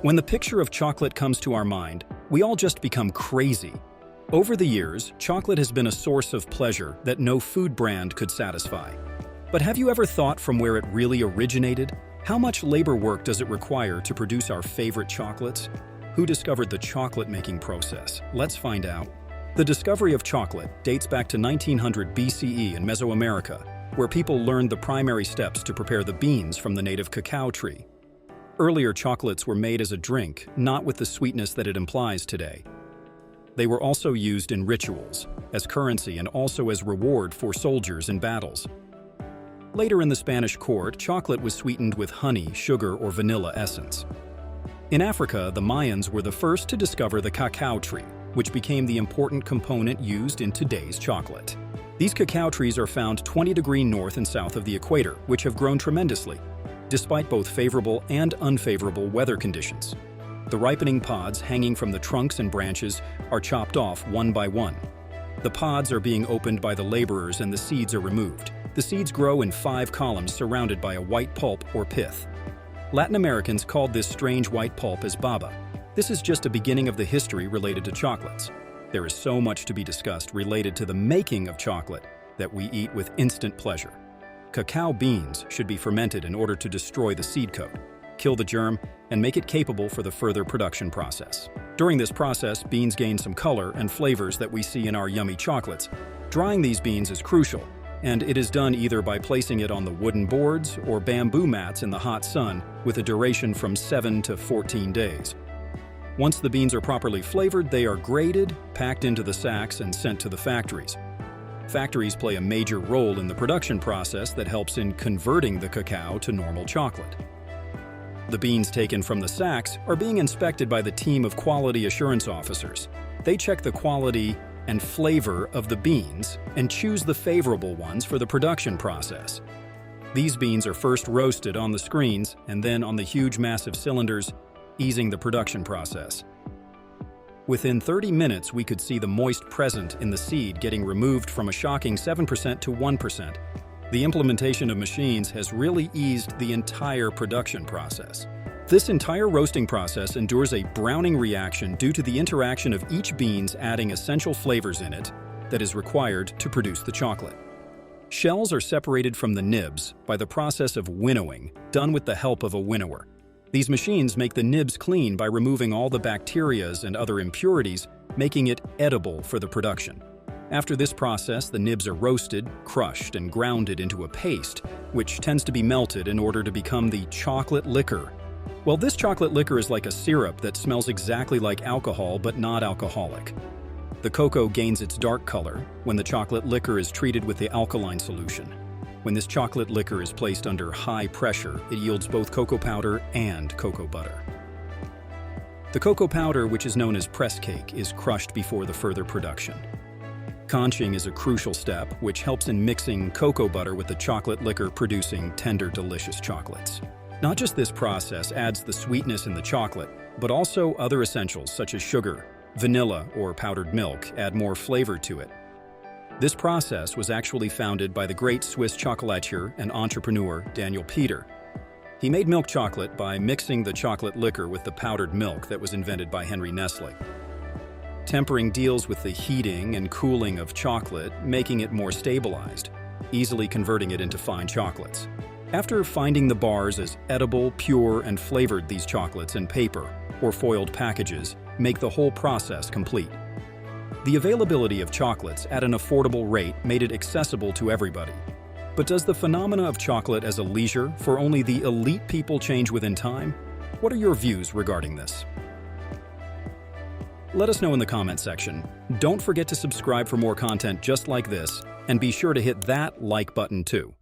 When the picture of chocolate comes to our mind, we all just become crazy. Over the years, chocolate has been a source of pleasure that no food brand could satisfy. But have you ever thought from where it really originated? How much labor work does it require to produce our favorite chocolates? Who discovered the chocolate-making process? Let's find out. The discovery of chocolate dates back to 1900 BCE in Mesoamerica, where people learned the primary steps to prepare the beans from the native cacao tree. Earlier chocolates were made as a drink, not with the sweetness that it implies today. They were also used in rituals, as currency and also as reward for soldiers in battles. Later in the Spanish court, chocolate was sweetened with honey, sugar, or vanilla essence. In Africa, the Mayans were the first to discover the cacao tree, which became the important component used in today's chocolate. These cacao trees are found 20 degrees north and south of the equator, which have grown tremendously, despite both favorable and unfavorable weather conditions. The ripening pods hanging from the trunks and branches are chopped off one by one. The pods are being opened by the laborers and the seeds are removed. The seeds grow in 5 columns surrounded by a white pulp or pith. Latin Americans called this strange white pulp as baba. This is just a beginning of the history related to chocolates. There is so much to be discussed related to the making of chocolate that we eat with instant pleasure. Cacao beans should be fermented in order to destroy the seed coat, kill the germ, and make it capable for the further production process. During this process, beans gain some color and flavors that we see in our yummy chocolates. Drying these beans is crucial, and it is done either by placing it on the wooden boards or bamboo mats in the hot sun with a duration from 7 to 14 days. Once the beans are properly flavored, they are graded, packed into the sacks, and sent to the factories. Factories play a major role in the production process that helps in converting the cacao to normal chocolate. The beans taken from the sacks are being inspected by the team of quality assurance officers. They check the quality and flavor of the beans and choose the favorable ones for the production process. These beans are first roasted on the screens and then on the huge massive cylinders, easing the production process. Within 30 minutes, we could see the moist present in the seed getting removed from a shocking 7% to 1%. The implementation of machines has really eased the entire production process. This entire roasting process endures a browning reaction due to the interaction of each beans adding essential flavors in it that is required to produce the chocolate. Shells are separated from the nibs by the process of winnowing, done with the help of a winnower. These machines make the nibs clean by removing all the bacteria and other impurities, making it edible for the production. After this process, the nibs are roasted, crushed, and grounded into a paste, which tends to be melted in order to become the chocolate liquor. Well, this chocolate liquor is like a syrup that smells exactly like alcohol but not alcoholic. The cocoa gains its dark color when the chocolate liquor is treated with the alkaline solution. When this chocolate liquor is placed under high pressure, it yields both cocoa powder and cocoa butter. The cocoa powder, which is known as press cake, is crushed before the further production. Conching is a crucial step, which helps in mixing cocoa butter with the chocolate liquor, producing tender, delicious chocolates. Not just this process adds the sweetness in the chocolate, but also other essentials such as sugar, vanilla, or powdered milk add more flavor to it. This process was actually founded by the great Swiss chocolatier and entrepreneur Daniel Peter. He made milk chocolate by mixing the chocolate liquor with the powdered milk that was invented by Henry Nestle. Tempering deals with the heating and cooling of chocolate, making it more stabilized, easily converting it into fine chocolates. After finding the bars as edible, pure, and flavored, these chocolates in paper or foiled packages make the whole process complete. The availability of chocolates at an affordable rate made it accessible to everybody. But does the phenomena of chocolate as a leisure for only the elite people change within time? What are your views regarding this? Let us know in the comment section. Don't forget to subscribe for more content just like this, and be sure to hit that like button too.